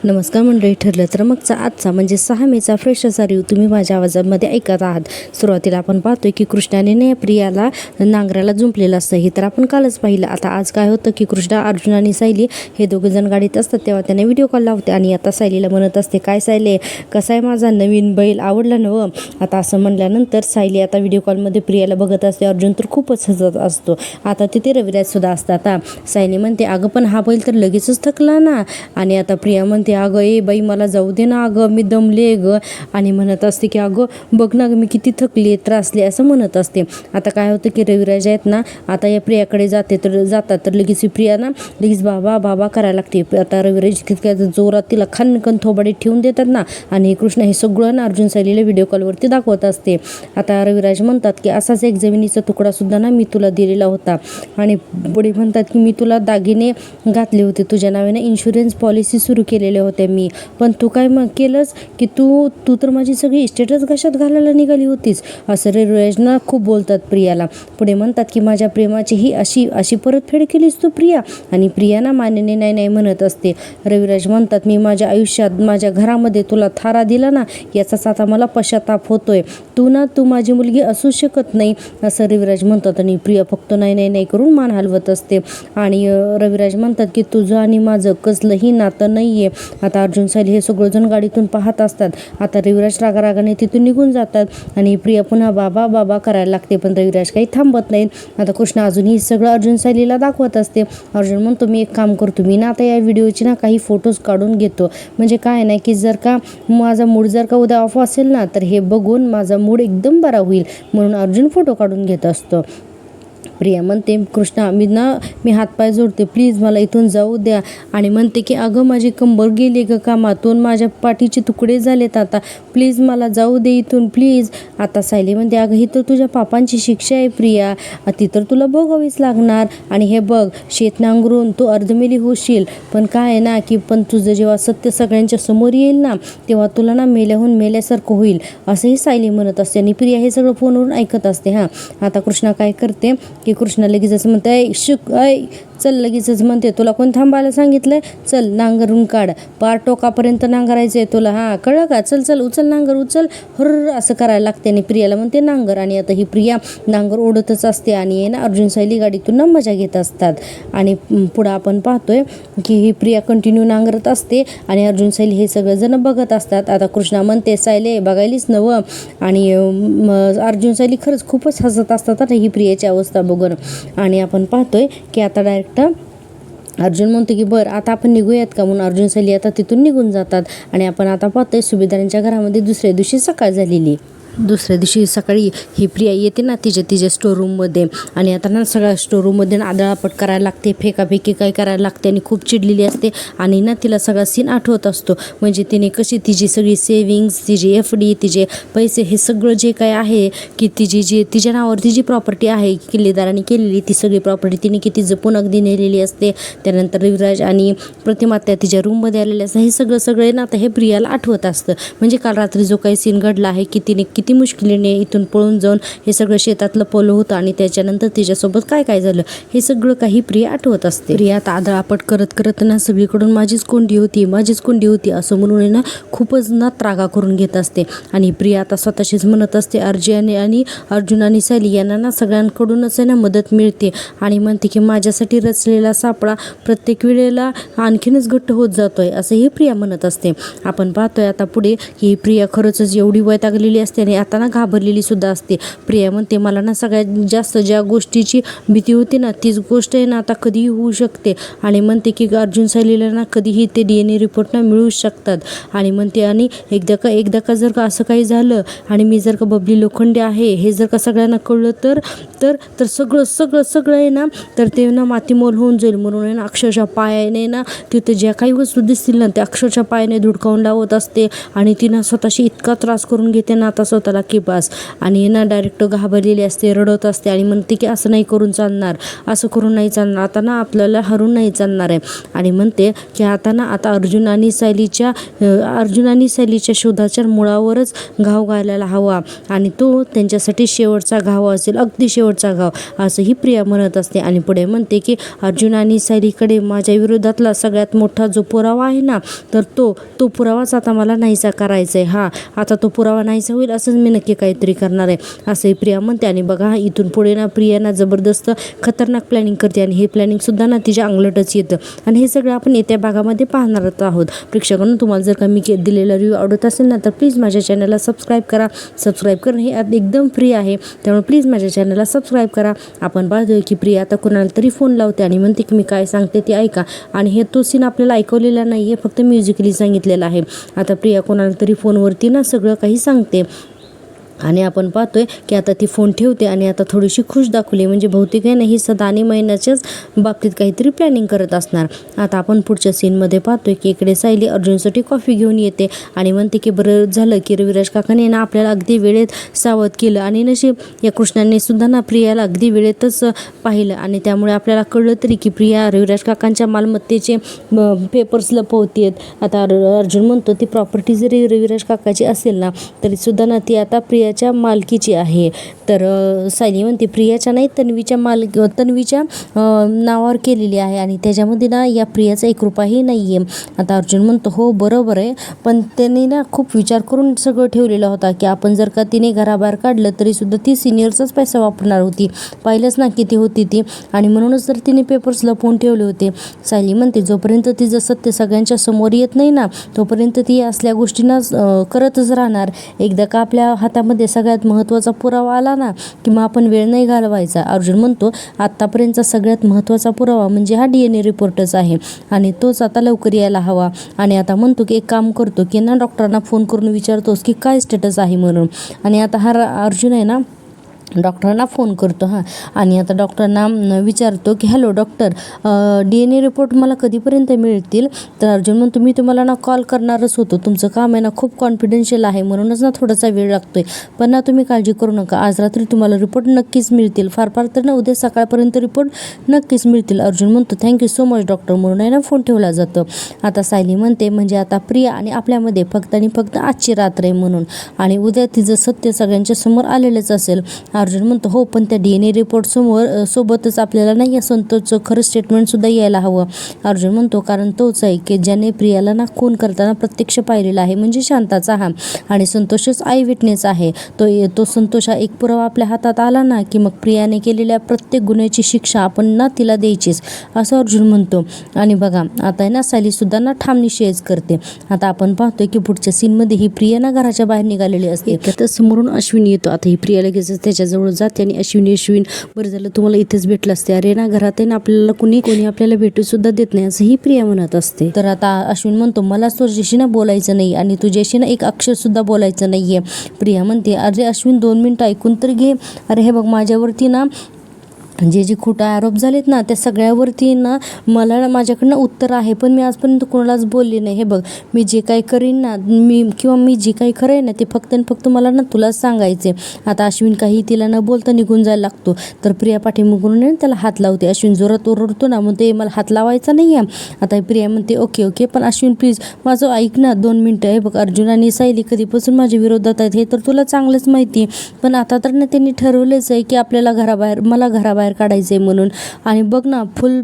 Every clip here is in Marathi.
नमस्कार मंडळी, ठरलं तर मगचा आजचा म्हणजे 6 मेचा फ्रेश असा रिव्ह्यू तुम्ही माझ्या आवाजामध्ये ऐकत आहात. सुरुवातीला आपण पाहतोय की कृष्णाने प्रियाला नांगराला जुंपलेलं असतं. हे तर आपण कालच पाहिलं. आता आज काय होतं की कृष्णा, अर्जुन आणि सायली हे दोघेजण गाडीत असतात तेव्हा त्याने व्हिडिओ कॉल लावते आणि आता सायलीला म्हणत असते, काय सायले, कसा आहे माझा नवीन बैल, आवडला नवं. आता असं म्हणल्यानंतर सायली आता व्हिडिओ कॉलमध्ये प्रियाला बघत असते. अर्जुन तर खूपच हसत असतो. आता तिथे रविराजसुद्धा असतात. सायली म्हणते, अगं पण हा बैल तर लगेचच थकला ना. आणि आता प्रिया म्हणते, अगं ए बाई मला जाऊ दे ना, अगं मी दमले ग. आणि म्हणत असते की अगं बघ ना मी किती थकली, त्रासले, असं म्हणत असते. आता काय होतं की रविराज आहेत ना, आता या प्रियाकडे जातात तर लगेच प्रिया ना लगेच बाबा बाबा करायला लागते. आता रविराज कितक्या जोरात तिला खनकन थोबाडीत ठेवून देतात ना. आणि कृष्ण हे सगळं ना अर्जुन सायलीला व्हिडिओ कॉलवरती दाखवत असते. आता रविराज म्हणतात की असाच एक जमिनीचा तुकडा सुद्धा ना मी तुला दिलेला होता. आणि पुढे म्हणतात की मी तुला दागिने घातले होते, तुझ्या नावाने इन्शुरन्स पॉलिसी सुरू केलेले होते मी, पण तू काय मग केलंस की तू तर माझी सगळी इस्टेटच घशात घालायला निघाली होतीस, असं रविराजना खूप बोलतात प्रियाला. पुढे म्हणतात की माझ्या प्रेमाची ही अशी परतफेड केलीस तू प्रिया. आणि प्रिया ना मान्याने नाही म्हणत असते. रविराज म्हणतात, मी माझ्या आयुष्यात माझ्या घरामध्ये तुला थारा दिला ना, याचाच आता मला पश्चाताप होतोय. तू माझी मुलगी असू शकत नाही, असं रविराज म्हणतात. आणि प्रिया फक्त नाही करून मान हलवत असते. आणि रविराज म्हणतात की तुझं आणि माझं कसलंही नातं नाहीये. आता अर्जुन सायली हे सगळेजण गाडीतून पाहत असतात. आता रविराज रागाने तिथून निघून जातात आणि प्रिया पुन्हा बाबा बाबा करायला लागते, पण रविराज काही थांबत नाहीत. आता कृष्णा अजूनही सगळं अर्जुन सायलीला दाखवत असते. अर्जुन म्हणतो, मी एक काम करतो, मी ना आता या व्हिडिओची ना काही फोटोज काढून घेतो, म्हणजे काय नाही की जर का माझा मूड जर का उद्या ऑफ असेल ना तर हे बघून माझा मूड एकदम बरा होईल, म्हणून अर्जुन फोटो काढून घेत असतो. प्रिया म्हणते, कृष्णा मी हातपाय जोडते, प्लीज मला इथून जाऊ द्या. आणि म्हणते की अगं माझी कंबर गेली ग कामातून, माझ्या पाठीचे तुकडे झालेत, आता प्लीज मला जाऊ दे इथून प्लीज. आता सायली म्हणते, अगं ही तर तुझ्या पापांची शिक्षा आहे प्रिया, ती तर तुला भोगावीच लागणार. आणि हे बघ, शेत नांगरून तू अर्धमेली होशील, पण काय आहे ना की पण तुझं जेव्हा सत्य सगळ्यांच्या समोर येईल ना तेव्हा तुला ना मेल्याहून मेल्यासारखं होईल, असंही सायली म्हणत असते. आणि प्रिया हे सगळं फोनवरून ऐकत असते. आता कृष्णा काय करते की कृष्णा लगेचच म्हणते, चल, लगेचच म्हणते, तुला कोण थांबायला सांगितलंय, चल नांगरून काढ, पार टोकापर्यंत नांगरायचंय तुला, कळलं का, चल उचल नांगर उचल, असं करायला लागते. आणि प्रियाला म्हणते नांगर. आणि आता ही प्रिया नांगर ओढतच असते आणि ना अर्जुन सायली गाडीतून ना मजा घेत असतात. आणि पुढं आपण पाहतोय की ही प्रिया कंटिन्यू नांगरत असते आणि अर्जुन सायली हे सगळं जण बघत असतात. आता कृष्णा म्हणते, सायले बघायलीच नवं. आणि अर्जुन सायली खरंच खूपच हसत असतात आता ही प्रियाची अवस्था बघून. आणि आपण पाहतोय की आता डायरेक्ट अर्जुन म्हणतो की बरं आता आपण निघूयात का, म्हणून अर्जुन सायली आता तिथून निघून जातात. आणि आपण आता पाहतोय सुभेदारांच्या घरामध्ये दुसऱ्या दिवशी सकाळ झालेली. दुसऱ्या दिवशी सकाळी ही प्रिया येते ना तिच्या स्टोरूममध्ये. आणि आता ना सगळ्या स्टोरूममध्ये आदळापट करायला लागते, फेकाफेकी काय करायला लागते आणि खूप चिडलेली असते. आणि ना तिला सगळा सीन आठवत असतो, म्हणजे तिने कशी तिची सगळी सेविंग्स, तिची FD, तिचे पैसे, हे सगळं जे काय आहे की तिच्या नावावरती जी प्रॉपर्टी आहे किल्लेदारांनी केलेली, ती सगळी प्रॉपर्टी तिने किती जपून अगदी नेलेली असते. त्यानंतर रविराज आणि प्रतिमा त्या तिच्या रूममध्ये आलेले असतात. हे सगळे ना आता हे प्रियाला आठवत असतं, म्हणजे काल रात्री जो काही सीन घडला आहे की तिने किती मुश्किलीने इथून पळून जाऊन हे सगळं शेतातलं पोलं होतं आणि त्याच्यानंतर तिच्यासोबत काय झालं हे सगळं काही प्रिया आठवत असते. प्रिया आता आदळापट करत ना सगळीकडून माझीच कोंडी होती असं म्हणून ना खूपच ना त्रागा करून घेत असते. आणि प्रिया आता स्वतःशीच म्हणत असते, अर्जुन आणि सायली यांना ना सगळ्यांकडूनच आहे ना मदत मिळते. आणि म्हणते की माझ्यासाठी रचलेला सापळा प्रत्येक वेळेला आणखीनच घट्ट होत जातोय, असं ही प्रिया म्हणत असते. आपण पाहतोय आता पुढे की प्रिया खरंच एवढी वैतागलेली असते आणि आता ना घाबरलेली सुद्धा असते. प्रिया म्हणते, मला ना सगळ्यात जास्त ज्या गोष्टीची भीती होती ना तीच गोष्ट आहे ना आता कधीही होऊ शकते. आणि म्हणते की अर्जुन सायलीला ना कधीही ते DNA रिपोर्ट ना मिळू शकतात. आणि म्हणते, आणि एकदा का जर का असं काही झालं आणि मी जर का बबली लोखंडे आहे हे जर का सगळ्यांना कळलं तर सगळं आहे ना तर ते ना मातीमोल होऊन जाईल, म्हणून आहे ना अक्षरशः पायाने ना तिथे ज्या काही वस्तू दिसतील ना त्या अक्षरशः पायाने धुडकावून लावत असते. आणि ती ना स्वतःशी इतका त्रास करून घेते ना आता स्वतःला की बास. आणि ना डायरेक्ट घाबरलेली असते, रडत असते आणि म्हणते की असं नाही करून चालणार, असं करून नाही चालणार, आता ना आपल्याला हरून नाही चालणार आहे. आणि म्हणते की आता अर्जुन आणि सायलीच्या शोधाच्या मुळावरच घाव घालायला हवा आणि तो त्यांच्यासाठी शेवटचा घाव असेल, अगदी शेवटचा घाव, असंही प्रिया म्हणत असते. आणि पुढे म्हणते की अर्जुन आणि सायलीकडे माझ्या विरोधातला सगळ्यात मोठा जो पुरावा आहे ना, तर तो पुरावाच आता मला नाहीसा करायचा आहे. आता तो पुरावा नाहीसा होईल असंच मी नक्की काहीतरी करणार आहे, असंही प्रिया म्हणते. आणि बघा इथून पुढे ना प्रिया ना जबरदस्त खतरनाक प्लॅनिंग करते आणि हे प्लॅनिंगसुद्धा ना तिच्या अंगलटच येतं. आणि हे सगळं आपण येत्या भागामध्ये पाहणार आहोत. प्रेक्षकांनो, तुम्हाला जर का मी दिलेला रिव्ह्यू आवडत असेल ना, तर प्लीज माझ्या चॅनलला सबस्क्राईब करा. सबस्क्राईब करणं हे एकदम फ्री आहे, त्यामुळे प्लीज माझ्या चॅनलला सबस्क्राईब करा. आपण पाहतोय की प्रिया आता कोणाला तरी फोन लावते आणि म्हणते की मी काय सांगते ते ऐका. आणि हे तो सीन आपल्याला ऐकवलेला नाही आहे, फक्त म्युझिकली सांगितलेलं आहे. आता प्रिया कोणाला तरी फोनवरती ना सगळं काही सांगते आणि आपण पाहतोय की आता ती फोन ठेवते आणि आता थोडीशी खुश दाखवली, म्हणजे बहुतेक आहे ना ही सदा आणि महिन्याच्याच बाबतीत काहीतरी प्लॅनिंग करत असणार. आता आपण पुढच्या सीनमध्ये पाहतोय की इकडे सायली अर्जुनसाठी कॉफी घेऊन येते आणि म्हणते की बरं झालं की रविराज काकाने ना आपल्याला अगदी वेळेत सावध केलं आणि नशीब या कृष्णाने सुद्धा ना प्रियाला अगदी वेळेतच पाहिलं आणि त्यामुळे आपल्याला कळलं तरी की प्रिया रविराज काकांच्या मालमत्तेचे पेपर्स लपवतेत. आता अर्जुन म्हणतो ती प्रॉपर्टी जरी रविराज काकाची असेल ना तरीसुद्धा ना ती आता प्रियाच्या मालकीची आहे. तर सायली म्हणते प्रियाच्या नाही तन्वीच्या नावावर केलेली आहे आणि त्याच्यामध्ये ना या प्रियाचा 1 रुपयाही नाही आहे. आता अर्जुन म्हणतो हो बरोबर आहे, पण त्यांनी ना खूप विचार करून सगळं ठेवलेला होता की आपण जर का तिने घराबाहेर काढलं तरीसुद्धा ती सिनियरचाच पैसा वापरणार होती, पाहिलंच ना किती होती ती, आणि म्हणूनच तर तिने पेपर्स लपवून ठेवले होते. सायली म्हणते जोपर्यंत तिचं सत्य सगळ्यांच्या समोर येत नाही ना तोपर्यंत ती असल्या गोष्टींना करतच राहणार. एकदा का आपल्या हातामध्ये सगळ्यात महत्त्वाचा पुरावा आला ना की मग आपण वेळ नाही घालवायचा. अर्जुन म्हणतो आत्तापर्यंतचा सगळ्यात महत्त्वाचा पुरावा म्हणजे हा DNA रिपोर्टच आहे आणि तोच आता लवकर यायला हवा. आणि आता म्हणतो की एक काम करतो की ना डॉक्टरांना फोन करून विचारतोस की काय स्टेटस आहे म्हणून. आणि आता हा अर्जुन आहे ना डॉक्टरांना फोन करतो आणि आता डॉक्टरांना विचारतो की हॅलो डॉक्टर, DNA रिपोर्ट मला कधीपर्यंत मिळतील. तर अर्जुन म्हणतो मी तुम्हाला ना कॉल करणारच होतो, तुमचं काम आहे ना खूप कॉन्फिडेन्शियल आहे म्हणूनच ना थोडासा वेळ लागतोय, पण ना तुम्ही काळजी करू नका, आज रात्री तुम्हाला रिपोर्ट नक्कीच मिळतील, फार तर ना उद्या सकाळपर्यंत रिपोर्ट नक्कीच मिळतील. अर्जुन म्हणतो थँक्यू सो मच डॉक्टर, म्हणून आहे ना फोन ठेवला जातो. आता सायली म्हणते म्हणजे आता प्रिया आणि आपल्यामध्ये फक्त आणि फक्त आजची रात्र आहे म्हणून, आणि उद्या तिचं सत्य सगळ्यांच्या समोर आलेलंच असेल. अर्जुन म्हणतो हो, पण त्या DNA रिपोर्ट सोबतच आपल्याला नाही या संतोषचं खरं स्टेटमेंटसुद्धा यायला हवं. अर्जुन म्हणतो कारण तोच आहे की ज्याने प्रियाला ना खून करताना प्रत्यक्ष पाहिलेला आहे, म्हणजे शांताचा आणि संतोषच आय विटनेस आहे. तो संतोष हा एक पुरावा आपल्या हातात आला ना की मग प्रियाने केलेल्या प्रत्येक गुन्ह्याची शिक्षा आपण ना तिला द्यायचीच, असं अर्जुन म्हणतो. आणि बघा आता आहे ना सायलीसुद्धा ना ठाम निश्चयच करते. आता आपण पाहतोय की पुढच्या सीनमध्ये ही प्रिया ना घराच्या बाहेर निघालेली असते, तर समोरून अश्विन येतो. आता ही प्रिया लगेच त्याच्याजवळ जाते आणि अश्विन बरं झालं तुम्हाला इथेच भेटलं असते, अरे ना घरात आहे ना आपल्याला कोणी आपल्याला भेटू सुद्धा देत नाही, असं ही प्रिया म्हणत असते. तर आता अश्विन म्हणतो मला तुझ्याशी ना बोलायचं नाही आणि तुझ्याशी ना एक अक्षर सुद्धा बोलायचं नाहीये. प्रिया म्हणते अरे अश्विन 2 मिनिटं ऐकून तर घे, अरे हे बघ माझ्यावरती ना जे खोटा आरोप झालेत ना त्या सगळ्यावरती ना मला ना माझ्याकडनं उत्तर आहे, पण मी आजपर्यंत कोणालाच बोलले नाही. हे बघ मी जे काही करीन ना मी जे काही खरं आहे ना ते फक्त आणि फक्त मला ना तुलाच सांगायचे. आता अश्विन काही तिला न बोलता निघून जायला लागतो, तर प्रिया पाठीमागून त्याला हात लावते. अश्विन जोरात ओरडतो ना, म्हणते मला हात लावायचा नाही आहे. आता प्रिया म्हणते ओके पण अश्विन प्लीज माझं ऐक ना 2 मिनिटं. हे बघ अर्जुन आणि सायली कधीपासून माझ्या विरोधात आहेत हे तर तुला चांगलंच माहिती आहे, पण आता तर ना त्यांनी ठरवलंच आहे की आपल्याला मला घराबाहेर काढायचे म्हणून, आणि बघ ना फुल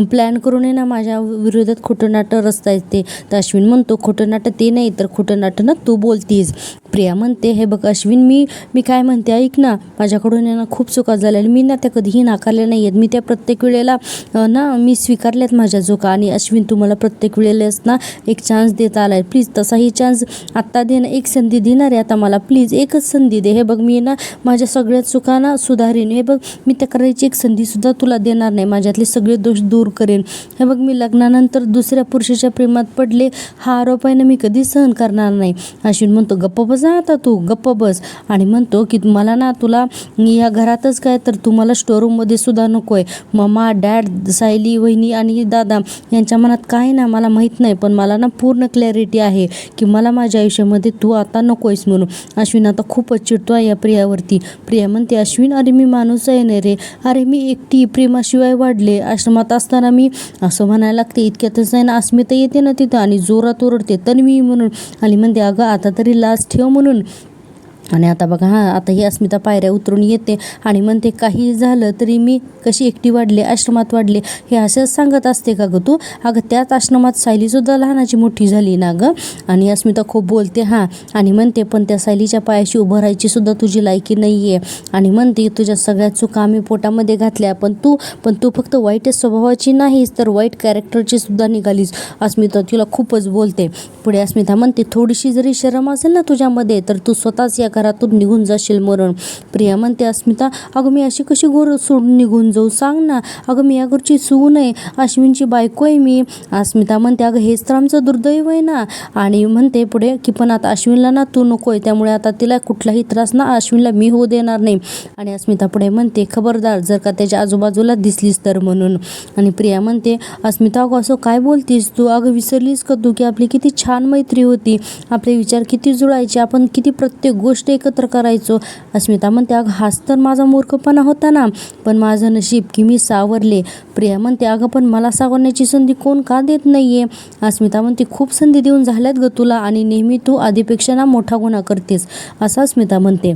प्लॅन करून आहे ना माझ्या विरोधात खोटं नाटं रचतायत ते. तर अश्विन म्हणतो खोटं नाटं ते नाही तर खोटं नाटं ना तू बोलतीस. प्रिया म्हणते हे बघ अश्विन मी काय म्हणते ऐक ना, माझ्याकडून ना खूप चुका झाल्या, मी ना त्या कधीही नाकारल्या नाही आहेत, मी त्या प्रत्येक वेळेला ना मी स्वीकारल्यात माझ्या चुका. आणि अश्विन तुम्हाला प्रत्येक वेळेलाच ना एक चान्स देता आलाय, प्लीज तसाही चान्स आत्ता दे ना, एक संधी देणार आहे आता मला, प्लीज एकच संधी दे. हे बघ मी ना माझ्या सगळ्या चुका ना सुधारीन, हे बघ मी त्या करायची एक संधीसुद्धा तुला देणार नाही, माझ्यातले सगळे दोष दूर करेन. हे बघ मी लग्नानंतर दुसऱ्या पुरुषाच्या प्रेमात पडले हा आरोप आहे ना मी कधीच सहन करणार नाही. अश्विन म्हणतो गप्प बस जा आता तू गप्प बस. आणि म्हणतो की मला ना तुला या घरातच काय तर तुम्हाला स्टोरूममध्ये सुद्धा नको आहे. मम्मा, डॅड, सायली, वहिनी आणि दादा यांच्या मनात काय ना मला माहीत नाही, पण मला ना पूर्ण क्लॅरिटी आहे की मला माझ्या आयुष्यामध्ये तू आता नको आहेस म्हणून. अश्विन आता खूपच चिडतो आहे या प्रियावरती. प्रिया म्हणते, अश्विन अरे मी माणूस आहे ना रे, अरे मी एकटी प्रेमाशिवाय वाढले. आश्रमात असताना मी असं म्हणायला लागते, इतक्यातच आहे ना अस्मिता येते ना तिथं आणि जोरात ओरडते तन्वी म्हणून. आणि म्हणते अगं आता तरी लाज ठेव म्हणून. आणि आता बघा आता ही अस्मिता पायऱ्या उतरून येते आणि म्हणते काही झालं तरी मी कशी एकटी वाढले, आश्रमात वाढले हे असंच सांगत असते का गं तू? अगं त्याच आश्रमात सायलीसुद्धा लहानाची मोठी झाली ना गं. आणि अस्मिता खूप बोलते आणि म्हणते पण त्या सायलीच्या पायाशी उभं राहायची सुद्धा तुझी लायकी नाही आहे. आणि म्हणते तुझ्या सगळ्या चुका आम्ही पोटामध्ये घातल्या, पण तू फक्त वाईटच स्वभावाची नाहीस तर वाईट कॅरेक्टरची सुद्धा निघालीस. अस्मिता तिला खूपच बोलते. पुढे अस्मिता म्हणते थोडीशी जरी शरम असेल ना तुझ्यामध्ये तर तू स्वतःच या घरातून निघून जाशील मरण. प्रिया म्हणते, अस्मिता अगं मी अशी कशी घोर सोडून निघून जाऊ सांग ना. अगं मी या घरची सून आहे, अश्विनची बायको आहे मी. अस्मिता म्हणते अगं हेच तर आमचं दुर्दैव आहे ना. आणि म्हणते पुढे की पण आता अश्विनला ना तू नको आहे, त्यामुळे आता तिला कुठलाही त्रास ना अश्विनला मी होऊ देणार नाही. आणि अस्मिता पुढे म्हणते खबरदार जर का त्याच्या आजूबाजूला दिसलीस तर म्हणून. आणि प्रिया म्हणते अस्मिता अगं असं काय बोलतीस तू? अगं विसरलीस का तू की आपली किती छान मैत्री होती, आपले विचार किती जुळायचे, आपण किती प्रत्येक गोष्ट एकत्र करायचो. अस्मिता म्हणते अगं हाच तर माझा मूर्खपणा होता ना, पण माझं नशीब की मी सावरले. प्रिया म्हणते अगं पण मला सावरण्याची संधी कोण का देत नाहीये? अस्मिता म्हणते खूप संधी देऊन झाल्यात ग तुला आणि नेहमी तू आधीपेक्षा ना मोठा गुन्हा करतेस असं अस्मिता म्हणते.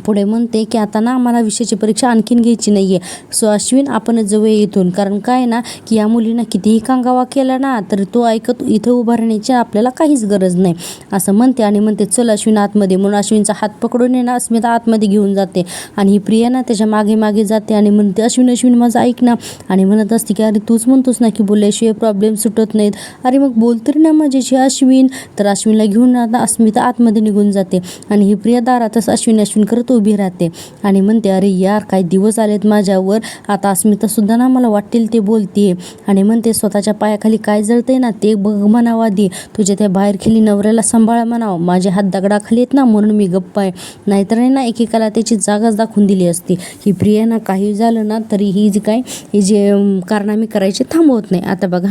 पुढे म्हणते की आता ना आम्हाला विषयाची परीक्षा आणखीन घ्यायची नाही आहे, सो अश्विन आपणच जाऊया इथून. कारण काय ना की या मुलीनं कितीही कांगावा केला ना तर तो ऐकत इथं उभा राहण्याची आपल्याला काहीच गरज नाही असं म्हणते. आणि म्हणते चल अश्विन आतमध्ये, म्हणून अश्विनचा हात पकडून ना अस्मिता आतमध्ये घेऊन जाते. आणि ही प्रिया ना त्याच्या मागे मागे जाते आणि म्हणते अश्विन माझं ऐक ना. आणि म्हणत असते की अरे तूच म्हणतोस ना की बोलल्याशिवाय प्रॉब्लेम सुटत नाहीत, अरे मग बोल तरी ना माझ्याशी अश्विन. तर अश्विनला घेऊन आता अस्मिता आतमध्ये निघून जाते आणि ही प्रिया दारातच अश्विन करत उभी राहते. आणि म्हणते अरे यार काही दिवस आलेत माझ्यावर, आता अस्मिता सुद्धा ना मला वाटेल ते बोलते. आणि म्हणते स्वतःच्या पायाखाली काय जळते ना ते बघ म्हणावं आधी, तुझ्या त्या बाहेर खेळी नवऱ्याला सांभाळा म्हणावं. माझे हात दगडाखाली आहेत ना म्हणून मी गप्प आहे, नाहीतर ना एकेकाला त्याची जागाच दाखवून दिली असती. ही प्रिया ना काही झालं ना तरी ही जे कारनामे करायचे थांबवत नाही. आता बघ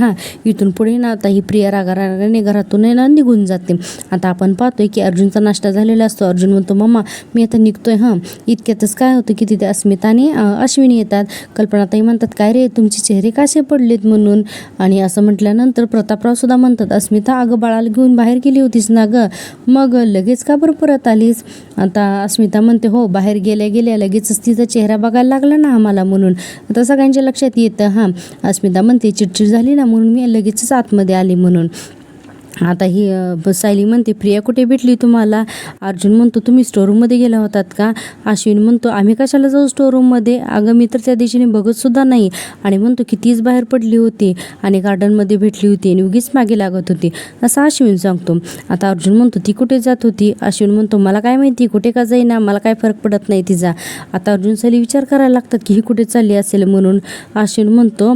इथून पुढे ना आता ही प्रिया रागाने घरातून ना निघून जाते. आता आपण पाहतोय की अर्जुनचा नाश्ता झालेला असतो. अर्जुन म्हणतो मम्मा मी आता निघतोय. इतक्यातच काय होतं की तिथे अस्मिता आणि अश्विनी येतात. कल्पनाताई म्हणतात काय रे तुमचे चेहरे कसे पडलेत म्हणून. आणि असं म्हटल्यानंतर प्रतापराव सुद्धा म्हणतात अस्मिता अगं बाळाला घेऊन बाहेर गेली होतीस ना गं, मग लगेच का बरं परत आलीस? आता अस्मिता म्हणते हो बाहेर गेल्या लगेचच तिचा चेहरा बघायला लागला ना आम्हाला म्हणून. आता सगळ्यांच्या लक्षात येतं. अस्मिता म्हणते चिडचिड झाली ना म्हणून मी लगेचच आतमध्ये आली म्हणून. आता ही सायली म्हणते प्रिया कुठे भेटली तुम्हाला? अर्जुन म्हणतो तुम्ही स्टोरूममध्ये गेला होतात का? अश्विन म्हणतो आम्ही कशाला जाऊ स्टोरूममध्ये, अगं मी तर त्या दिशेने बघतसुद्धा नाही. आणि म्हणतो की तीच बाहेर पडली होती आणि गार्डनमध्ये भेटली होती आणि उगीच मागे लागत होती असं अश्विन सांगतो. आता अर्जुन म्हणतो ती कुठे जात होती? अश्विन म्हणतो मला काय माहिती कुठे का जाईना, मला काय फरक पडत नाही तिचा. आता अर्जुन सायली विचार करायला लागतात की ही कुठे चालली असेल म्हणून. अश्विन म्हणतो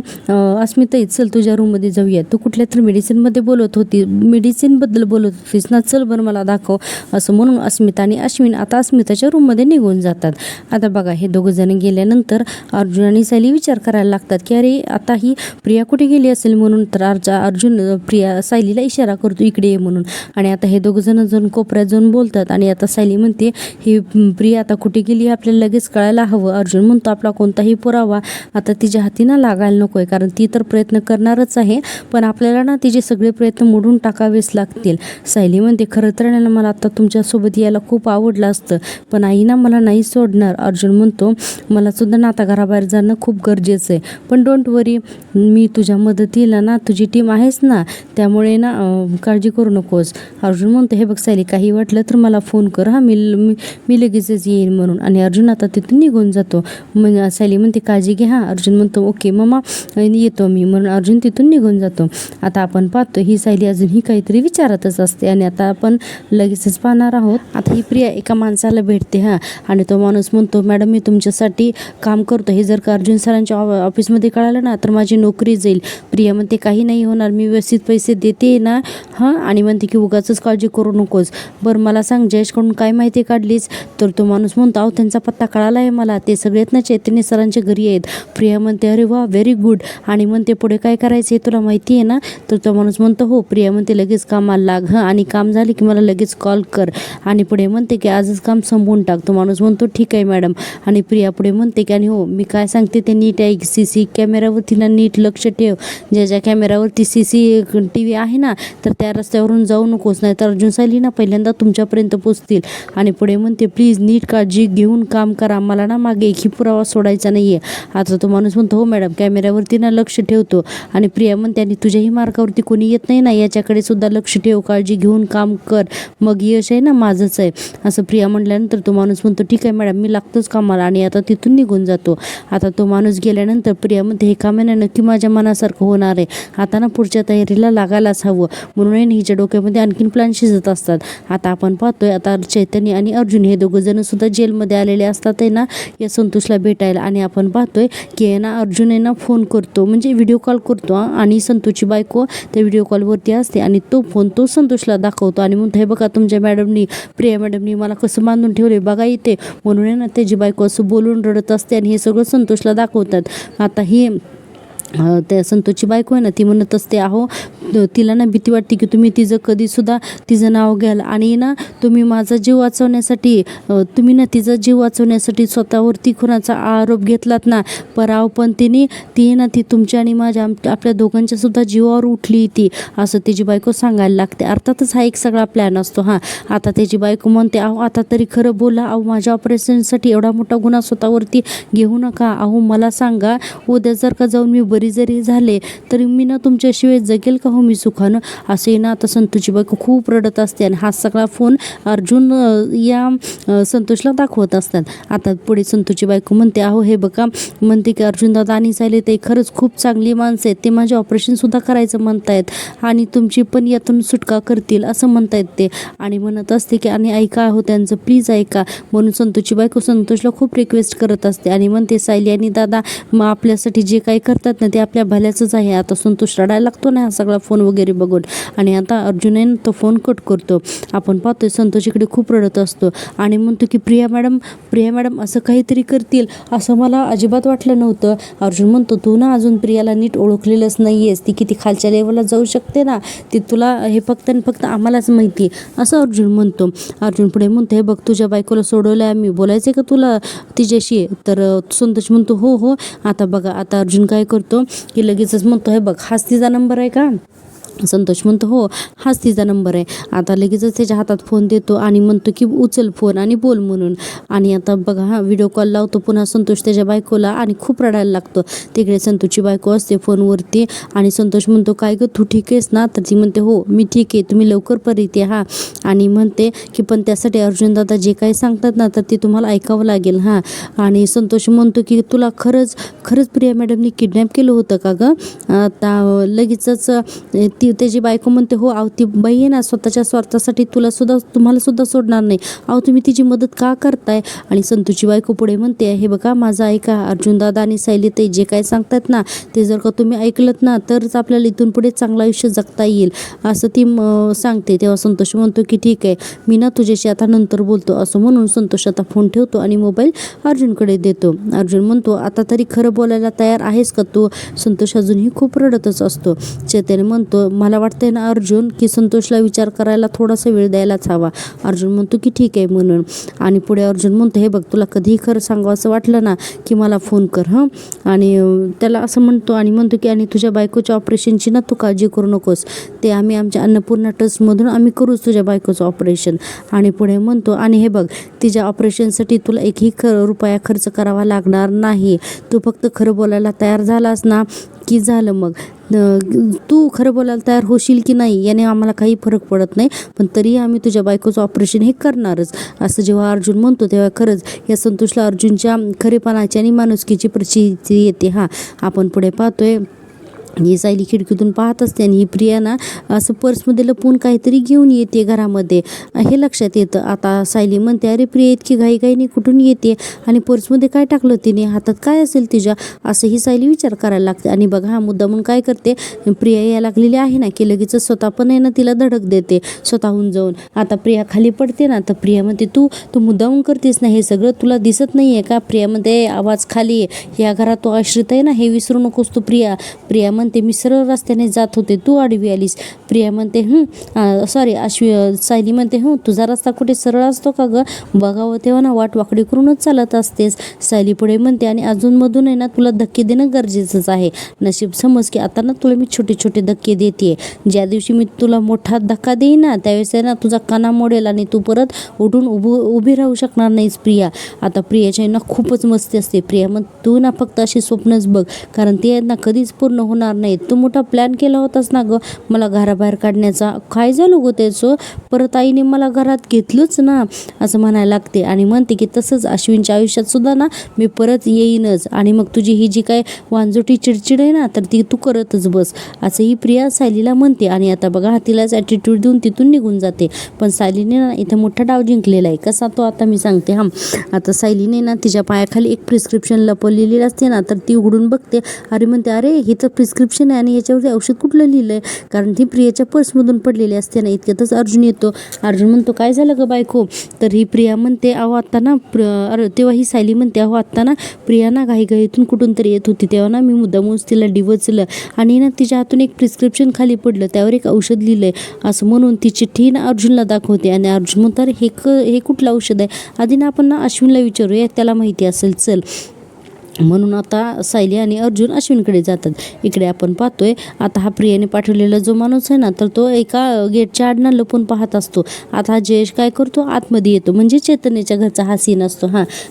अस्मिता चल तुझ्या रूममध्ये जाऊया, तू कुठल्या तरी मेडिसिनमध्ये बोलत होती, मेडिसिनबद्दल बोलत होतीस ना, चल बरं मला दाखव असं म्हणून अस्मिता आणि अश्विन आता अस्मिताच्या रूममध्ये निघून जातात. आता बघा हे दोघं जण गेल्यानंतर अर्जुन आणि सायली विचार करायला लागतात की अरे आता ही प्रिया कुठे गेली असेल म्हणून. तर अर्जुन प्रिया सायलीला इशारा करतो इकडे ये म्हणून. आणि आता हे दोघं जण जाऊन कोपऱ्यात जाऊन बोलतात. आणि आता सायली म्हणते ही प्रिया आता कुठे गेली आपल्याला लगेच कळायला हवं. अर्जुन म्हणतो आपला कोणताही पुरावा आता तिच्या हाती ना लागायला नको आहे, कारण ती तर प्रयत्न करणारच आहे, पण आपल्याला ना तिचे सगळे प्रयत्न मोडून टाकावेच लागतील. सायली म्हणते खरं तर ना मला आता तुमच्यासोबत यायला खूप आवडलं असतं, पण आई ना मला नाही सोडणार. अर्जुन म्हणतो मला सुद्धा ना आता घराबाहेर जाणं खूप गरजेचं आहे, पण डोंट वरी मी तुझ्या मदतीला ना तुझी टीम आहेच ना, त्यामुळे ना काळजी करू नकोस. अर्जुन म्हणतो हे बघ सायली काही वाटलं तर मला फोन कर मी लगेचच येईन म्हणून. आणि अर्जुन आता तिथून निघून जातो. मग सायली म्हणते काळजी घे अर्जुन म्हणतो ओके मम्मा येतो मी म्हणून अर्जुन तिथून निघून जातो. आता आपण पाहतो ही सायली अजूनही काहीतरी विचारतच असते. आणि आता आपण लगेचच पाहणार आहोत. आता ही प्रिया एका माणसाला भेटते आणि तो माणूस म्हणतो मॅडम मी तुमच्यासाठी काम करतो, हे जर का अर्जुन सरांच्या ऑफिसमध्ये कळालं ना तर माझी नोकरी जाईल. प्रिया म्हणते काही नाही होणार, मी व्यवस्थित पैसे देते ना हां आणि म्हणते की उगाचच काळजी करू नकोस. बरं मला सांग जयेशकडून काय माहिती काढलीस? तर तो माणूस म्हणतो अहो त्यांचा पत्ता कळाला आहे मला, ते सगळेत ना चैतन्य सरांच्या घरी आहेत. प्रिया म्हणते अरे वा व्हेरी गुड. आणि म्हणते पुढे काय करायचं आहे तुला माहिती आहे ना? तर तो माणूस म्हणतो हो. प्रिया म्हणते लगेच कामाला लाग हां, आणि काम झाले की मला लगेच कॉल कर. आणि पुढे म्हणते की आजच काम संपवून टाक. तो माणूस म्हणतो ठीक आहे मॅडम. आणि प्रिया पुढे म्हणते की आणि हो मी काय सांगते ते नीट आहे, CC कॅमेऱ्यावरती ना नीट लक्ष ठेव. ज्या कॅमेऱ्यावरती CCTV आहे ना तर त्या रस्त्यावरून जाऊ नकोस, नाही तर अर्जुन सायली ना पहिल्यांदा तुमच्यापर्यंत पोचतील. आणि पुढे म्हणते प्लीज नीट काळजी घेऊन काम करा, मला ना मागे एकही पुरावा सोडायचा नाही आहे. आता तो माणूस म्हणतो हो मॅडम कॅमेऱ्यावरती ना लक्ष ठेवतो. आणि प्रिया म्हणते आणि तुझ्याही मार्गावरती कोणी येत नाही ना याच्याकडे सुद्धा लक्ष ठेव, काळजी घेऊन काम कर, मग यश आहे ना माझंच आहे. असं प्रिया म्हटल्यानंतर तो माणूस म्हणतो ठीक आहे मॅडम मी लागतोच कामाला. आणि आता तिथून निघून जातो. आता तो माणूस गेल्यानंतर प्रिया म्हणते हे काम आहे ना नक्की माझ्या मनासारखं होणार आहे, आता ना पुढच्या तयारीला लागायलाच हवं. म्हणून हिच्या डोक्यामध्ये आणखीन प्लॅन शिजत असतात. आता आपण पाहतोय आता चैतन्य आणि अर्जुन हे दोघं जण सुद्धा जेलमध्ये आलेले असतात आहे ना या संतोषला भेटायला. आणि आपण पाहतोय की आहे ना अर्जुन आहे ना फोन करतो म्हणजे व्हिडिओ कॉल करतो आणि संतोषची बायको त्या व्हिडिओ कॉलवरती असते आणि तो फोन तो संतोषला दाखवतो आणि म्हणतो हे बघा तुमच्या मॅडमनी प्रिया मॅडमनी मला कसं बांधून ठेवले बघा इथे. म्हणून आहे ना त्याची बायको असं बोलून रडत असते आणि हे सगळं संतोषला दाखवतात. आता ही त्या संतोषची बायको आहे ना ती म्हणत असते अहो तिला ना भीती वाटते की तुम्ही कधीसुद्धा तिचं नाव घ्याल आणि ना तुम्ही माझा जीव वाचवण्यासाठी तुम्ही ना तिचा जीव वाचवण्यासाठी स्वतःवरती खुनाचा आरोप घेतलात ना पण ती ना ती तुमच्या आणि माझ्या आपल्या दोघांच्या सुद्धा जीवावर उठली ती, असं त्याची बायको सांगायला लागते. अर्थातच हा एक सगळा प्लॅन असतो. हां आता त्याची बायको म्हणते अहो आता तरी खरं बोला, अहो माझ्या ऑपरेशनसाठी एवढा मोठा गुन्हा स्वतःवरती घेऊ नका. अहो मला सांगा उद्या जर का जाऊन मी जरी झाले तरी मी ना तुमच्याशिवाय जगेल का हो मी सुखानं, असे ना आता संतोषची बायको खूप रडत असते. आणि हा सगळा फोन अर्जुन या संतोषला दाखवत असतात. आता पुढे संतोषची बायको म्हणते अहो हे बघा म्हणते की अर्जुन दादा आणि सायली ते खरंच खूप चांगली माणसं आहेत, ते माझे ऑपरेशनसुद्धा करायचं म्हणतायत आणि तुमची पण यातून सुटका करतील असं म्हणतायत ते. आणि म्हणत असते की आणि ऐका हो त्यांचं प्लीज ऐका. म्हणून संतोषची बायको संतोषला खूप रिक्वेस्ट करत असते आणि म्हणते सायली आणि दादा मग आपल्यासाठी जे काही करतात ना ते आपल्या भल्याचंच आहे. आता संतोष रडायला लागतो ना हा सगळा फोन वगैरे बघून. आणि आता अर्जुनने तो फोन कट करतो. आपण पाहतोय संतोष इकडे खूप रडत असतो आणि म्हणतो की प्रिया मॅडम असं काहीतरी करतील असं मला अजिबात वाटलं नव्हतं. अर्जुन म्हणतो तू ना अजून प्रियाला नीट ओळखलेलंच नाही आहेस, ती किती खालच्या लेवलला जाऊ शकते ना ती तुला हे फक्त आणि फक्त आम्हालाच माहिती असं अर्जुन म्हणतो. अर्जुन पुढे म्हणतो हे बघ तुझ्या बायकोला सोडवलं आहे आम्ही, बोलायचं आहे का तुला तिच्याशी? तर संतोष म्हणतो हो. आता बघा आता अर्जुन काय करतो की लगेचच म्हणतो हे बघ हाच तिचा नंबर आहे का? संतोष म्हणतो हो हाच तिचा नंबर आहे. आता लगेचच त्याच्या हातात फोन देतो आणि म्हणतो की उचल फोन आणि बोल म्हणून. आणि आता बघा हा व्हिडिओ कॉल लावतो पुन्हा संतोष त्याच्या बायकोला आणि खूप रडायला लागतो. तिकडे संतोषची बायको असते फोनवरती आणि संतोष म्हणतो काय गं तू ठीक आहेस ना? तर ती म्हणते हो मी ठीक आहे, तुम्ही लवकर परत या हां. आणि म्हणते की पण त्यासाठी अर्जुन दादा जे काही सांगतात ना तर ते तुम्हाला ऐकावं लागेल हां. आणि संतोष म्हणतो की तुला खरंच प्रिया मॅडमनी किडनॅप केलं होतं का गं? आता लगेचच त्याची बायको म्हणते हो अहो ती बाई आहे ना स्वतःच्या स्वार्थासाठी तुम्हाला सुद्धा सोडणार नाही, अहो तुम्ही तिची मदत का करताय? आणि संतोषची बायको पुढे म्हणते हे बघा माझं ऐका, अर्जुन दादा आणि सायली ताई जे काय सांगतात ना ते जर का तुम्ही ऐकलत ना तरच आपल्याला इथून पुढे चांगलं आयुष्य जगता येईल असं ती सांगते. तेव्हा संतोष म्हणतो की ठीक आहे मी ना तुझ्याशी आता नंतर बोलतो असं म्हणून संतोष आता फोन ठेवतो आणि मोबाईल अर्जुनकडे देतो. अर्जुन म्हणतो आता तरी खरं बोलायला तयार आहेस का तू? संतोष अजूनही खूप रडतच असतो. चैतन्य म्हणतो मला वाटतंय ना अर्जुन की संतोषला विचार करायला थोडासा वेळ द्यायलाच हवा. अर्जुन म्हणतो की ठीक आहे म्हणून. आणि पुढे अर्जुन म्हणतो हे बघ तुला कधीही खरं सांगावं असं वाटलं ना की मला फोन कर हं. आणि त्याला असं म्हणतो आणि म्हणतो की आणि तुझ्या बायकोच्या ऑपरेशनची ना तू काळजी करू नकोस, ते आम्ही आमच्या अन्नपूर्णा ट्रस्टमधून आम्ही करूच तुझ्या बायकोचं ऑपरेशन. आणि पुढे म्हणतो आणि हे बघ तिच्या ऑपरेशनसाठी तुला एकही रुपया खर्च करावा लागणार नाही, तू फक्त खरं बोलायला तयार झालास ना की झालं. मग तू खरं बोलायला तयार होशील की नाही याने आम्हाला काही फरक पडत नाही, पण तरी आम्ही तुझ्या बायकोचं ऑपरेशन हे करणारच असं जेव्हा अर्जुन म्हणतो तेव्हा खरंच या संतोषला अर्जुनच्या खरेपणाची आणि माणुसकीची प्रचिती येते. हां आपण पुढे पाहतोय ही सायली खिडकीतून पाहत असते आणि ही प्रिया ना असं पर्समध्ये लपून काहीतरी घेऊन येते घरामध्ये, हे लक्षात येतं. आता सायली म्हणते, अरे प्रिया इतकी घाईघाईने कुठून येते आणि पर्समध्ये काय टाकलं तिने, हातात काय असेल तिच्या, असं ही सायली विचार करायला लागते. आणि बघा हा मुद्दा म्हणून काय करते, प्रिया यायला लागलेली आहे ना की लगेच स्वतः पण आहे ना तिला धडक देते स्वतःहून जाऊन. आता प्रिया खाली पडते ना, तर प्रिया म्हणते, तू मुद्दामून करतेस ना हे सगळं, तुला दिसत नाही आहे का. प्रिया म्हणते, आवाज खाली आहे, या घरात तो आश्रित आहे ना, हे विसरू नकोस तू प्रिया. प्रिया म्हणते, मी सरळ रस्त्याने जात होते, तू आडवी आलीस. प्रिया म्हणते, सॉरी सायली म्हणते, तुझा रस्ता कुठे सरळ असतो का गं, बघावं तेव्हा ना वाट वाकडी करूनच चालत असतेस. सायली पुढे म्हणते, आणि अजूनमधून आहे ना तुला धक्के देणं गरजेचंच आहे. नशीब समज की आता ना तुला मी छोटे छोटे धक्के देते, ज्या दिवशी मी तुला मोठा धक्का देईन ना त्यावेळेस आहे ना तुझा कणा मोडेल आणि तू परत उठून उभी राहू शकणार नाहीस प्रिया. आता प्रियाच्या ना खूपच मस्ती असते. प्रिया मग तू ना फक्त अशी स्वप्नच बघ, कारण ते ना कधीच पूर्ण होणार नाहीत. तू मोठा प्लॅन केला होतास ना गं मला घराबाहेर काढण्याचा, काय झालं गं त्याचं, परत आईने मला घरात घेतलंच ना, असं म्हणायला लागते. आणि म्हणते की तसंच अश्विनच्या आयुष्यात सुद्धा ना मी परत येईनच, आणि मग तुझी ही जी काय वांजोटी चिडचिड आहे ना तर ती तू करतच बस, असं ही प्रिया सायलीला म्हणते. आणि आता बघा तिलाच ॲटिट्यूड देऊन तिथून निघून जाते. पण सायलीने ना इथं मोठा डाव जिंकलेला आहे. कसा तो आता मी सांगते. आता सायलीने ना तिच्या पायाखाली एक प्रिस्क्रिप्शन लपवलेली असते ना, तर ती उघडून बघते. अरे म्हणते, अरे हे तर प्रिस्क्रिप्शन आहे आणि याच्यावरती औषध कुठलं लिहिलं आहे, कारण ती प्रियाच्या पर्समधून पडलेली असते ना. इतक्यातच अर्जुन येतो. अर्जुन म्हणतो, काय झालं गं बायको. तर ही प्रिया म्हणते, अहो आत्ता ना तेव्हा ही सायली म्हणते, अहो आत्ता ना प्रिया ना घाईघाईतून कुठून तरी येत होती, तेव्हा ना मी मुद्दामूनच तिला डिवचलं आणि ना तिच्या हातून एक प्रिस्क्रिप्शन खाली पडलं, त्यावर एक औषध लिहिलं आहे असं म्हणून ती चिठ्ठी ना अर्जुनला दाखवते. आणि अर्जुन म्हणतो, अरे हे कुठलं औषध आहे, आधी ना आपण ना अश्विनला विचारूया, त्याला माहिती असेल, चल. म्हणून आता सायली आणि अर्जुन अश्विनकडे जातात. इकडे आपण पाहतोय आता हा प्रियाने पाठवलेला जो माणूस आहे ना तर तो एका गेटच्या आडनं लपून पाहत असतो. आता हा जयेश काय करतो, आतमध्ये येतो, म्हणजे चैतन्याच्या घरचा हा सीन असतो.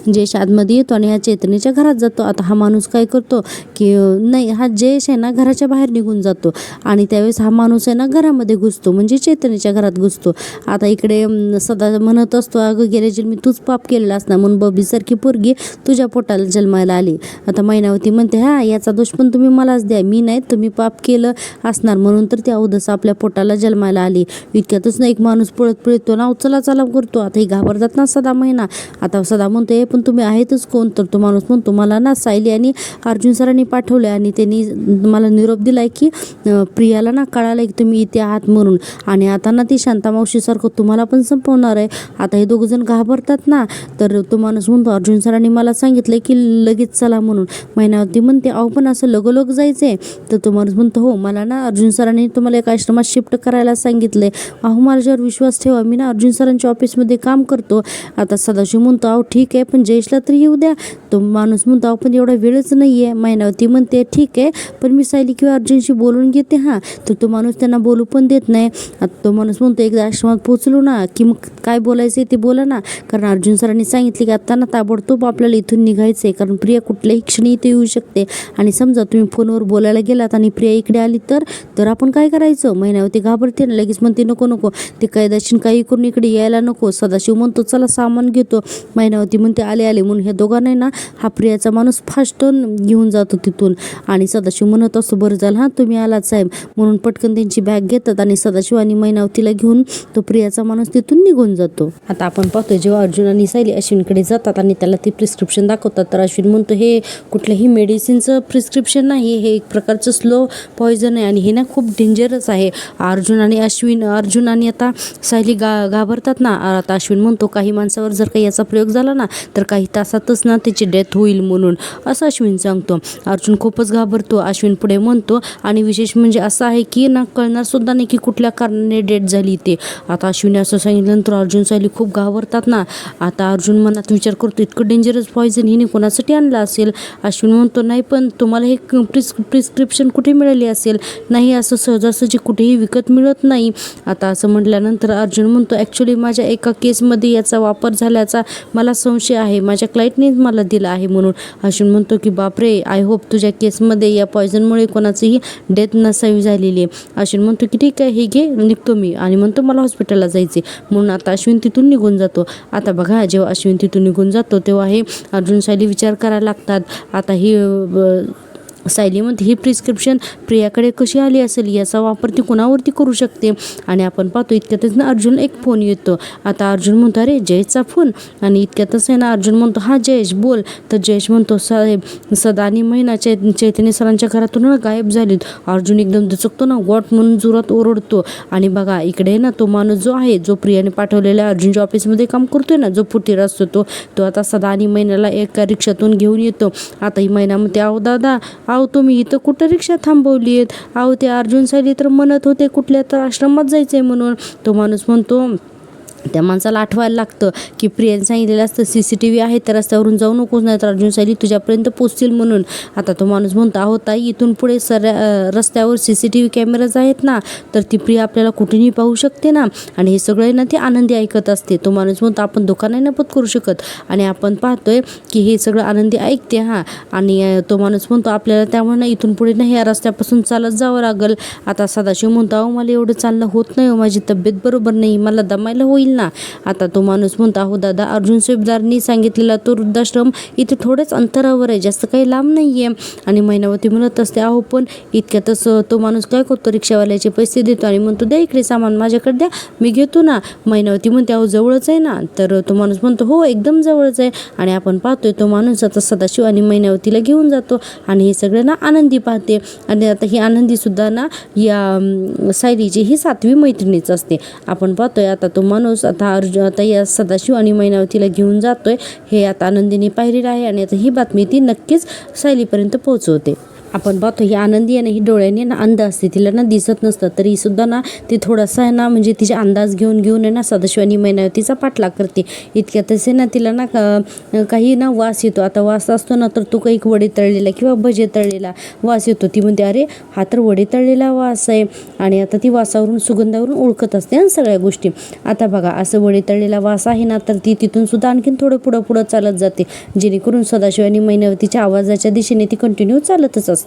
जयेश आतमध्ये येतो आणि ह्या चैतन्याच्या घरात जातो. आता हा माणूस काय करतो की नाही, हा जयेश आहे ना घराच्या बाहेर निघून जातो आणि त्यावेळेस हा माणूस आहे ना घरामध्ये घुसतो, म्हणजे चैतन्याच्या घरात घुसतो. आता इकडे सदा म्हणत असतो, अगं गेल्या जन्मी तूच पाप केलेला असणार म्हणून बबीसारखी पोरगी तुझ्या पोटाला जन्मायला आली. आता मैनावती म्हणते, याचा दोष पण तुम्ही मलाच द्या, मी नाही, तुम्ही पाप केलं असणार म्हणून तर ती अवधस आपल्या पोटाला जन्मायला आली. इतक्यातच ना एक माणूस पळत पळतो ना चला चला करतो. आता ही घाबरतात ना सदा महिना. आता सदा म्हणते, पण तुम्ही आहेतच कोण. तर तो माणूस म्हणतो, मला ना सायली आणि अर्जुन सरांनी पाठवले आणि त्यांनी मला निरोप दिलाय की प्रियाला ना कळालं की तुम्ही इथे आहात म्हणून, आणि आता ना ती शांता मावशीसारखं तुम्हाला पण संपवणार आहे. आता हे दोघं जण घाबरतात ना. तर तो माणूस म्हणतो, अर्जुन सरांनी मला सांगितलं की लगेच चला म्हणून. मैनावती म्हणते, अहो पण असं लगोलग जायचंय. तर तो माणूस म्हणतो, हो मला ना अर्जुन सरांनी तुम्हाला एका आश्रमात शिफ्ट करायला सांगितलंय. अहो माझ्यावर विश्वास ठेवा, मी ना अर्जुन सरांच्या ऑफिसमध्ये काम करतो. आता सदाशिव म्हणतो, अहो ठीक आहे पण जयेशला तरी येऊ द्या. तो माणूस म्हणतो, अहो पण एवढा वेळच नाही आहे. मैनावती म्हणते, ठीक आहे पण मी सायली किंवा अर्जुनशी बोलून घेते. तर तो माणूस त्यांना बोलू पण देत नाही. आता तो माणूस म्हणतो, एकदा आश्रमात पोचलो ना की मग काय बोलायचं ते बोला ना, कारण अर्जुन सरांनी सांगितले की आता ना ताबडतोब आपल्याला इथून निघायचं आहे, कारण प्रिया कुठल्याही क्षणी इथे येऊ शकते. आणि समजा तुम्ही फोनवर बोलायला गेलात आणि प्रिया इकडे आली तर आपण काय करायचं. मैनावती घाबरते ना, लगेच म्हणते, नको नको, ते कायदाशीन काही करून इकडे यायला नको. सदाशिव म्हणतो, चला सामान घेतो. मैनावती म्हणते, आले आले म्हणून ह्या दोघांना ना हा प्रियाचा माणूस फास्ट घेऊन जातो तिथून. आणि सदाशिव म्हणत असतो, बरं झालं तुम्ही आलात साहेब म्हणून. पटकन त्यांची बॅग घेतात आणि सदाशिव आणि मैनावतीला घेऊन तो प्रियाचा माणूस तिथून निघून जातो. आता आपण पाहतोय जेव्हा अर्जुन आणि सायली अश्विनकडे जातात आणि त्याला ते प्रिस्क्रिप्शन दाखवतात, तर अश्विन म्हणतो, हे कुठल्याही मेडिसिनचं प्रिस्क्रिप्शन नाही, हे एक प्रकारचं स्लो पॉयझन आहे आणि हे ना खूप डेंजरस आहे. अर्जुन आणि आता सायली घाबरतात ना. आता अश्विन म्हणतो, काही माणसावर जर काही याचा प्रयोग झाला ना तर काही तासातच ना त्याची डेथ होईल म्हणून, असं अश्विन सांगतो. अर्जुन खूपच घाबरतो. अश्विन पुढे म्हणतो, आणि विशेष म्हणजे असं आहे की ना कळणार सुद्धा नाही की कुठल्या कारणाने डेथ झाली ते. आता अश्विन असं सांगितल्यानंतर अर्जुन सायली खूप घाबरतात ना. आता अर्जुन मनात विचार करतो, इतकं डेंजरस पॉयझन हिने कोणासाठी आणलं असेल. अश्विन म्हणतो, नाही पण तुम्हाला हे प्रिस्क्रिप्शन कुठे मिळाली असेल, नाही असं सहजासहजी कुठेही विकत मिळत नाही. आता असं म्हटल्यानंतर अर्जुन म्हणतो, ॲक्च्युली माझ्या एका केसमध्ये याचा वापर झाल्याचा मला संशय आहे, माझ्या क्लायंटनेच मला दिला आहे म्हणून. अश्विन म्हणतो की बापरे, आय होप तुझ्या केसमध्ये या पॉयझनमुळे कोणाचीही डेथ नसावी झालेली आहे. अश्विन म्हणतो की ठीक आहे, हे घे, निघतो मी. आणि म्हणतो, मला हॉस्पिटलला जायचे म्हणून. आता अश्विन तिथून निघून जातो. आता बघा जेव्हा अश्विन तिथून निघून जातो तेव्हा हे अर्जुन सायली विचार करायला लागतात. आता ही सायली म्हणते ही प्रिस्क्रिप्शन प्रियाकडे कशी आली असेल, याचा वापर ती कुणावरती करू शकते. आणि आपण पाहतो इतक्यातच ना अर्जुन एक फोन येतो. आता अर्जुन म्हणतो अरे जयेशचा फोन. आणि इतक्यातच आहे ना अर्जुन म्हणतो हा जयेश बोल. तर जयेश म्हणतो साहेब सदा आणि महिना चैतन्य सरांच्या घरातून ना गायब झालीत. अर्जुन एकदम दचकतो ना, वॉट म्हणून जोरात ओरडतो. आणि बघा इकडे ना तो माणूस जो आहे, जो प्रियाने पाठवलेल्या अर्जुनच्या ऑफिसमध्ये काम करतोय ना, जो फुटीर असतो तो आता सदा आणि महिन्याला एका रिक्षातून घेऊन येतो. आता ही महिना म्हणते अहो दादा, अहो तुम्ही इथं कुठं रिक्षा थांबवली आहेत, अहो ते अर्जुन सायली तर म्हणत होते कुठल्या तर आश्रमात जायचंय म्हणून. तो माणूस म्हणतो, त्या माणसाला आठवायला लागतं की प्रियाने सांगितलेलं असतं CCTV आहे तर रस्त्यावरून जाऊ नकोस, नाही तर अर्जुन सायली तुझ्यापर्यंत पोचतील म्हणून. आता तो माणूस म्हणतो अहो ताई, इथून पुढे रस्त्यावर CCTV कॅमेराज आहेत ना, तर ती प्रिया आपल्याला कुठेही पाहू शकते ना. आणि हे सगळं ना ती आनंदी ऐकत असते. तो माणूस म्हणतो आपण दुकान नाही नपत करू शकत. आणि आपण पाहतोय की हे सगळं आनंदी ऐकते आणि तो माणूस म्हणतो आपल्याला त्यामुळे ना इथून पुढे ना ह्या रस्त्यापासून चालत जावं लागेल. आता सदाशिव म्हणतो अहो मला एवढं चालणं होत नाही, माझी तब्येत बरोबर नाही, मला दमायला होईल ना. आता तो माणूस म्हणतो अहो दादा, अर्जुन सुभेदारनी सांगितलेला तो वृद्धाश्रम इथे थोड्याच अंतरावर आहे, जास्त काही लांब नाही आहे. आणि मैनावती म्हणत असते अहो पण इतक्यातच तो माणूस काय करतो, रिक्षावाल्याचे पैसे देतो आणि म्हणतो द्या इकडे सामान माझ्याकडे द्या, मी घेतो ना. मैनावती म्हणते अहो जवळच आहे ना. तर तो माणूस म्हणतो हो एकदम जवळच आहे. आणि आपण पाहतोय तो माणूस आता सदाशिव आणि मैनावतीला घेऊन जातो. आणि हे सगळं ना आनंदी पाहते. आणि आता ही आनंदी सुद्धा ना या सायलीची ही 7वी मैत्रिणीच असते. आपण पाहतोय आता तो माणूस आता या सदाशिव आणि मैनावतीला घेऊन जातोय. हे आता आनंदीने पाहिलेलं आहे आणि आता ही बातमी ती नक्कीच सायलीपर्यंत पोहोचवते. आपण पाहतो ही आनंदी आहे ना, ही डोळ्याने ना अंध असते, तिला ना दिसत नसतं, तरी सुद्धा ना ती थोडासा आहे ना म्हणजे तिचे अंदाज घेऊन आहे ना सदाशिव आणि मैनावतीचा पाठलाग करते. इतक्यातच आहे ना तिला ना काही ना वास येतो. आता वास असतो ना तर तो काही वडे तळलेला किंवा भजे तळलेला वास येतो. ती म्हणते अरे हा तर वडे तळलेला वास आहे. आणि आता ती वासावरून सुगंधावरून ओळखत असते ना सगळ्या गोष्टी. आता बघा असं वडे तळलेला वास आहे ना, तर ती तिथून सुद्धा आणखीन थोडं पुढं चालत जाते, जेणेकरून सदाशिव आणि मैनावतीच्या आवाजाच्या दिशेने ती कंटिन्यू चालतच असते.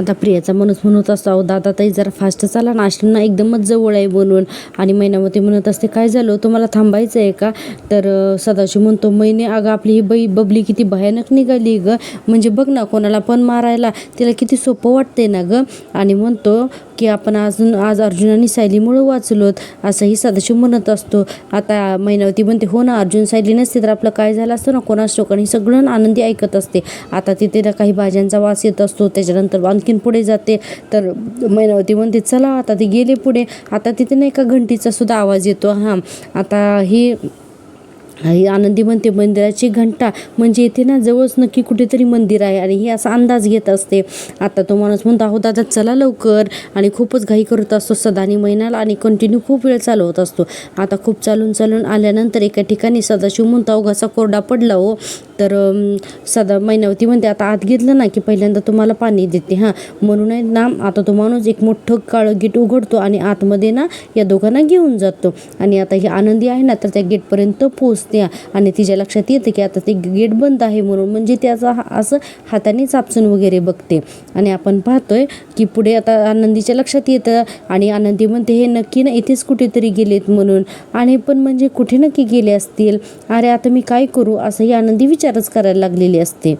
आता प्रियाचा माणूस म्हणत असतो अहो दादा ताई जरा फास्ट चाला ना, आश्रम ना एकदमच जवळ आहे म्हणून. आणि मैनावती म्हणत असते काय झालं तुम्हाला थांबायचं आहे का. तर सदाशिव म्हणतो मैने अगं आपली ही बबली किती भयानक निघाली ग, म्हणजे बघ ना कोणाला पण मारायला तिला किती सोपं वाटते ना ग. आणि म्हणतो की आपण आज अर्जुन आणि सायलीमुळे वाचलोत, असंही सदाशिव म्हणत असतो. आता मैनावती म्हणते हो ना, अर्जुन सायली नसते तर आपलं काय झालं असतं ना कोणास ठाऊक. आणि सगळं आनंदी ऐकत असते. आता तिथे ना काही भाज्यांचा वास येत असतो. त्याच्यानंतर आणखीन पुढे जाते तर मैनावती म्हणते चला, आता ती गेले पुढे. आता तिथे ना एका घंटीचा सुद्धा आवाज येतो. आता ही आनंदी म्हणते मंदिराची घंटा, म्हणजे इथे ना जवळच नक्की कुठेतरी मंदिर आहे. आणि ही असा अंदाज घेत असते. आता तो माणूस म्हणतो अहो दादा चला लवकर. आणि खूपच घाई करत असतो सदा आणि मैनाला आणि कंटिन्यू खूप वेळ चालवत असतो. आता खूप चालून आल्यानंतर एका ठिकाणी सदाशिव म्हणतो अहो घसा कोरडा पडला हो. तर मैनावती म्हणते आता आत घेतलं ना की पहिल्यांदा तुम्हाला पाणी देते म्हणून आहे ना. आता तो माणूस एक मोठं काळं गेट उघडतो आणि आतमध्ये ना या दोघांना घेऊन जातो. आणि आता ही आनंदी आहे ना तर त्या गेटपर्यंत पोहोचते आणि तिच्या लक्षात येते की आता ते गेट बंद आहे म्हणून, म्हणजे त्याचा असं हाताने चापसून वगैरे बघते. आणि आपण पाहतोय की पुढे आता आनंदीच्या लक्षात येतं आणि आनंदी म्हणते हे नक्की ना इथेच कुठेतरी गेलेत म्हणून. आणि पण म्हणजे कुठे नक्की गेले असतील, अरे आता मी काय करू असं ही आनंदी विचारच करायला लागलेली असते.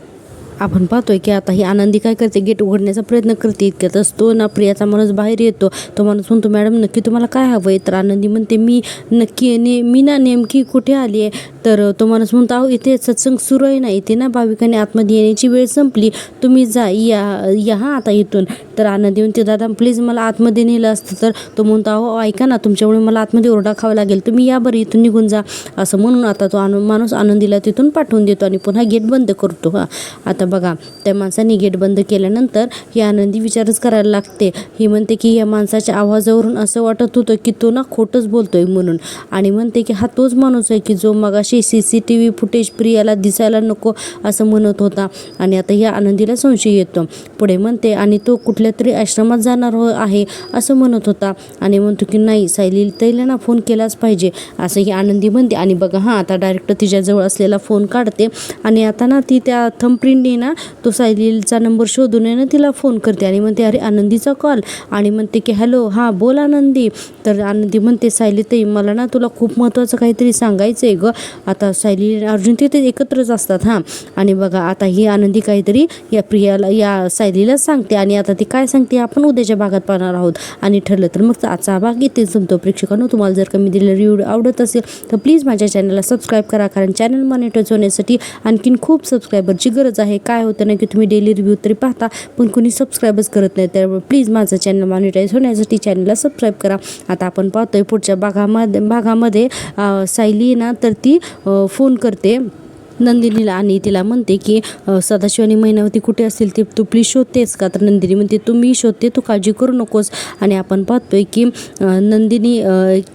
आपण पाहतोय की आता ही आनंदी काय करते, गेट उघडण्याचा प्रयत्न करते. इतक्यातच तो ना प्रियाचा माणूस बाहेर येतो. तो माणूस म्हणतो मॅडम नक्की तुम्हाला काय हवं आहे. तर आनंदी म्हणते मी ना नेमकी कुठे आली आहे. तर तो माणूस म्हणतो अहो इथे सत्संग सुरू आहे ना, इथे ना भाविकांनी आतमध्ये येण्याची वेळ संपली, तुम्ही या आता इथून. तर आनंदी म्हणते दादा प्लीज मला आतमध्ये नेलं असतं. तर तो म्हणतो अहो ऐका ना, तुमच्यामुळे मला आतमध्ये ओरडा खावा लागेल, तुम्ही या बरं इथून निघून जा असं म्हणून आता तो माणूस आनंदीला तिथून पाठवून देतो आणि पुन्हा गेट बंद करतो. आता बघा त्या माणसाने गेट बंद केल्यानंतर ही आनंदी विचारच करायला लागते. ही म्हणते की या माणसाच्या आवाजावरून असं वाटत होतं की तो ना खोटंच बोलतोय म्हणून. आणि म्हणते की हा तोच माणूस आहे की जो मगाशी CCTV फुटेज प्रियाला दिसायला नको असं म्हणत होता. आणि आता या आनंदीला संशय येतो. पुढे म्हणते आणि तो कुठल्या तरी आश्रमात जाणार आहे असं म्हणत होता. आणि म्हणतो की नाही सायली ताईला ना फोन केलाच पाहिजे असं ही आनंदी म्हणते. आणि बघा आता डायरेक्ट तिच्याजवळ असलेला फोन काढते आणि आता ना ती त्या थंबप्रिंट आहे ना तो सायलीचा नंबर शोधून आहे ना तिला फोन करते आणि म्हणते अरे आनंदीचा कॉल आणि म्हणते की हॅलो हां बोल आनंदी. तर आनंदी म्हणते सायली ताई मला ना तुला खूप महत्त्वाचं काहीतरी सांगायचं आहे गं. आता सायली अर्जुन तिथे एकत्रच असतात हां. आणि बघा आता ही आनंदी काहीतरी या प्रियाला या सायलीला सांगते आणि आता ती काय सांगते आपण उद्याच्या भागात पाहणार आहोत. आणि ठरलं तर मग आजचा भाग इथे संपतो. प्रेक्षकांनो तुम्हाला जर कमी दिलेला रिव्ह्यू आवडत असेल तर प्लीज माझ्या चॅनलला सबस्क्राईब करा, कारण चॅनल मॉनिटाईज होण्यासाठी आणखीन खूप सबस्क्रायबरची गरज आहे. काय होतं ना की तुम्ही डेली रिव्ह्यू तरी पाहता पण कोणी सबस्क्राईबच करत नाही, त्यामुळे प्लीज माझं चॅनल मॉनिटाईज होण्यासाठी चॅनलला सबस्क्राईब करा. आता आपण पाहतोय पुढच्या भागामध्ये सायली ना तर ती फोन करते नंदिनीला आणि तिला म्हणते की सदाशिव आणि मैनावती कुठे असतील ते तू प्लीज शोधतेस का. तर नंदिनी म्हणते तू मी शोधते, तू काळजी करू नकोस. आणि आपण पाहतोय की नंदिनी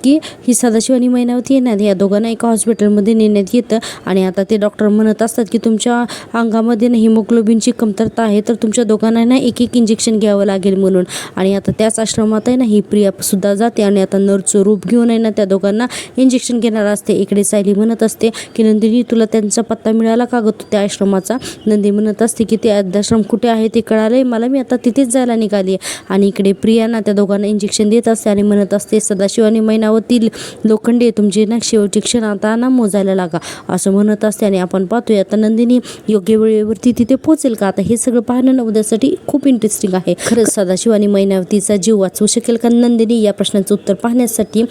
की ही सदाशिव आणि मैनावती येणार या दोघांना एका हॉस्पिटलमध्ये नेण्यात येतं. आणि आता ते डॉक्टर म्हणत असतात की तुमच्या अंगामध्ये ना हिमोग्लोबिनची कमतरता आहे तर तुमच्या दोघांना ना एक इंजेक्शन घ्यावं लागेल म्हणून. आणि आता त्याच आश्रमात आहे ना ही प्रियासुद्धा जाते आणि आता नर्सचं रूप घेऊन आहे ना त्या दोघांना इंजेक्शन घेणार असते. इकडे सायली म्हणत असते की नंदिनी तुला त्यांचा पत्ता मिळाला का गं त्या आश्रमाचा. नंदी म्हणत असते की ते आश्रम कुठे आहे ते कळालंय मला, मी आता तिथेच जायला निघाली. आणि इकडे प्रिया ना त्या दोघांना इंजेक्शन देत असते आणि म्हणत असते सदाशिव आणि मैनावती लोखंडे तुमची ना शेवटची क्षण आता ना मोजायला लागा असं म्हणत असते. आणि आपण पाहतोय आता नंदिनी योग्य वेळेवरती तिथे पोहोचेल का. आता हे सगळं पाहणं उद्यासाठी खूप इंटरेस्टिंग आहे. खरंच सदाशिव आणि मैनावतीचा जीव वाचवू शकेल का नंदिनी. या प्रश्नाचं उत्तर पाहण्यासाठी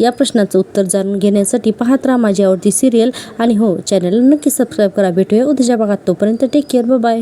या प्रश्नाचं उत्तर जाणून घेण्यासाठी पाहत राहा माझी आवडती सिरियल. आणि हो चॅनलला नक्की सबस्क्राईब करा. भेटूया उद्याच्या भागात, तोपर्यंत टेक केअर, बाय.